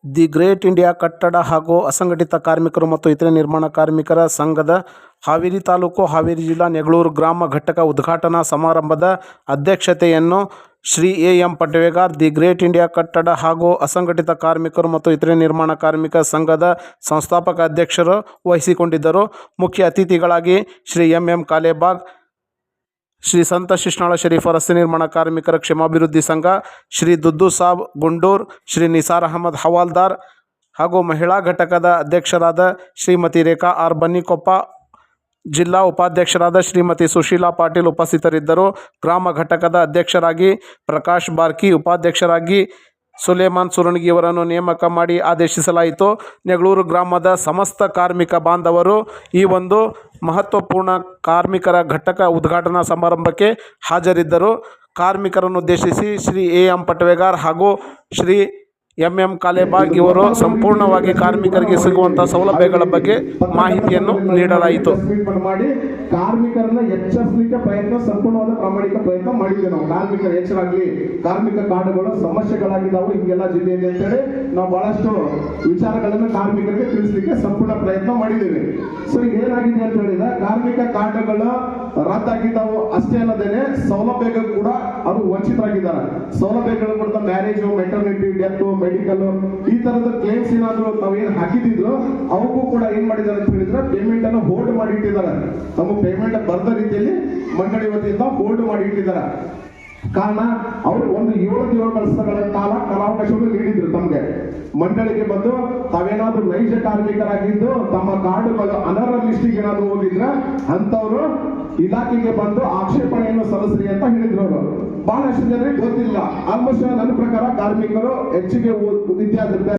The great India ಕಟ್ಟಡ ಹಾಗೂ ಅಸಂಘಟಿತ ಕಾರ್ಮಿಕರು ಮತ್ತು ಇತರೆ ನಿರ್ಮಾಣ ಕಾರ್ಮಿಕರ ಸಂಘದ ಹಾವೇರಿ ತಾಲೂಕು, ಹಾವೇರಿ ಜಿಲ್ಲಾ, ನೆಗಳೂರು ಗ್ರಾಮ ಘಟಕ ಉದ್ಘಾಟನಾ ಸಮಾರಂಭದ ಅಧ್ಯಕ್ಷತೆಯನ್ನು Shri A. M. Patavegar, the great India ಕಟ್ಟಡ ಹಾಗೂ ಅಸಂಘಟಿತ ಕಾರ್ಮಿಕರು ಮತ್ತು ಇತರೆ ನಿರ್ಮಾಣ ಕಾರ್ಮಿಕ ಸಂಘದ ಸಂಸ್ಥಾಪಕ ಅಧ್ಯಕ್ಷರು ವಹಿಸಿಕೊಂಡಿದ್ದರು. ಮುಖ್ಯ ಅತಿಥಿಗಳಾಗಿ ಶ್ರೀ ಎಂ. ಎಂ. ಕಾಲೇಬಾಗ್, ಶ್ರೀ ಸಂತ ಶಿಶ್ನಾಳ ಶರೀಫ ರಸ್ತೆ ನಿರ್ಮಾಣ ಕಾರ್ಮಿಕರ ಕ್ಷೇಮಾಭಿವೃದ್ಧಿ ಸಂಘ, ಶ್ರೀ ದುದ್ದು ಸಾಬ್ ಗುಂಡೂರ್, ಶ್ರೀ ನಿಸಾರ್ ಅಹಮದ್ ಹವಾಲ್ದಾರ್ ಹಾಗೂ ಮಹಿಳಾ ಘಟಕದ ಅಧ್ಯಕ್ಷರಾದ ಶ್ರೀಮತಿ ರೇಖಾ ಆರ್ ಬನ್ನಿಕೊಪ್ಪ, ಜಿಲ್ಲಾ ಉಪಾಧ್ಯಕ್ಷರಾದ ಶ್ರೀಮತಿ ಸುಶೀಲಾ ಪಾಟೀಲ್ ಉಪಸ್ಥಿತರಿದ್ದರು. ಗ್ರಾಮ ಘಟಕದ ಅಧ್ಯಕ್ಷರಾಗಿ ಪ್ರಕಾಶ್ ಬಾರ್ಕಿ, ಉಪಾಧ್ಯಕ್ಷರಾಗಿ ಸುಲೇಮಾನ್ ಸುರಣಗಿಯವರನ್ನು ನೇಮಕ ಮಾಡಿ ಆದೇಶಿಸಲಾಯಿತು. ನೆಗಳೂರು ಗ್ರಾಮದ ಸಮಸ್ತ ಕಾರ್ಮಿಕ ಬಾಂಧವರು ಈ ಒಂದು ಮಹತ್ವಪೂರ್ಣ ಕಾರ್ಮಿಕರ ಘಟಕ ಉದ್ಘಾಟನಾ ಸಮಾರಂಭಕ್ಕೆ ಹಾಜರಿದ್ದರು. ಕಾರ್ಮಿಕರನ್ನು ಉದ್ದೇಶಿಸಿ ಶ್ರೀ ಎ. ಎಂ. ಪಟವೇಗಾರ್ ಹಾಗೂ ಶ್ರೀ ಎಂ. ಎಂ. ಕಾಲೇಬಾಗ್ ಇವರು ಸಂಪೂರ್ಣವಾಗಿ ಕಾರ್ಮಿಕರಿಗೆ ಸಿಗುವಂಥ ಸೌಲಭ್ಯಗಳ ಬಗ್ಗೆ ಮಾಹಿತಿಯನ್ನು ನೀಡಲಾಯಿತು. ಮಾಡಿ ಕಾರ್ಮಿಕರನ್ನ ಎಚ್ಚರಿಸಲಿಕ್ಕೆ ಪ್ರಯತ್ನ, ಸಂಪೂರ್ಣವಾದ ಪ್ರಾಮಾಣಿಕ ಪ್ರಯತ್ನ ಮಾಡಿದ್ದೇವೆ. ನಾವು ಕಾರ್ಮಿಕರ ಹೆಚ್ಚಾಗಲಿ, ಕಾರ್ಮಿಕ ಕಾರ್ಡ್ಗಳು ಸಮಸ್ಯೆಗಳಾಗಿದ್ದಾವೆ ಹಿಂಗೆಲ್ಲ ಜಿಲ್ಲೆಯಲ್ಲಿ ಅಂತೇಳಿ ನಾವು ಬಹಳಷ್ಟು ವಿಚಾರಗಳನ್ನು ಕಾರ್ಮಿಕರಿಗೆ ತಿಳಿಸಲಿಕ್ಕೆ ಸಂಪೂರ್ಣ ಪ್ರಯತ್ನ ಮಾಡಿದ್ದೇವೆ. ಸೊ ಈಗ ಏನಾಗಿದೆ ಅಂತ ಹೇಳಿದ್ರೆ, ಕಾರ್ಮಿಕ ಕಾರ್ಡ್ಗಳು ರದ್ದಾಗಿದ್ದಾವೆ ಅಷ್ಟೇ ಅನ್ನೋದೇನೆ, ಸೌಲಭ್ಯಗಳು ಕೂಡ ಅದು ವಂಚಿತರಾಗಿದ್ದಾರೆ. ಸೌಲಭ್ಯಗಳು ಕೂಡ ಮ್ಯಾರೇಜು, ಮೆಟರ್ನಿಟಿ, ಡೆತ್, ಮೆಡಿಕಲ್ ಈ ತರದ ಕ್ಲೇಮ್ಸ್ ಏನಾದ್ರು ನಾವೇನು ಹಾಕಿದ್ರು ಅವಕ್ಕೂ ಕೂಡ ಏನ್ ಮಾಡಿದ್ದಾರೆ ಅಂತ ಹೇಳಿದ್ರೆ ಪೇಮೆಂಟ್ ಅನ್ನು ಹೋಲ್ಡ್ ಮಾಡಿ ಇಟ್ಟಿದ್ದಾರೆ. ತಮ್ಮ ಪೇಮೆಂಟ್ ಬರದ ರೀತಿಯಲ್ಲಿ ಮಂಡಳಿ ವತಿಯಿಂದ ಹೋಲ್ಡ್ ಮಾಡಿ ಇಟ್ಟಿದ್ದಾರೆ. ಕಾರಣ ಅವರು ಒಂದು 7 ದಿವಸಗಳ ಕಾಲ ಕಾಲಾವಕಾಶವನ್ನು ನೀಡಿದ್ರು ತಮಗೆ. ಮಂಡಳಿಗೆ ಬಂದು ತಾವೇನಾದ್ರೂ ನೈಜ ಕಾರ್ಮಿಕರಾಗಿದ್ದು ತಮ್ಮ ಕಾರ್ಡ್ಗಳು ಅನರ್ಹ ಲಿಸ್ಟಿಗೆ ಏನಾದ್ರು ಹೋಗಿದ್ರೆ ಅಂತವರು ಇಲಾಖೆಗೆ ಬಂದು ಆಕ್ಷೇಪಣೆಯನ್ನು ಸಲ್ಲಿಸ್ರಿ ಅಂತ ಹೇಳಿದ್ರು ಅವರು. ಬಹಳಷ್ಟು ಜನರಿಗೆ ಗೊತ್ತಿಲ್ಲ. ಆಲ್ಮೋಸ್ಟ್ ನನ್ನ ಪ್ರಕಾರ ಕಾರ್ಮಿಕರು ಹೆಚ್ಚಿಗೆ ವಿದ್ಯಾರ್ಥಿ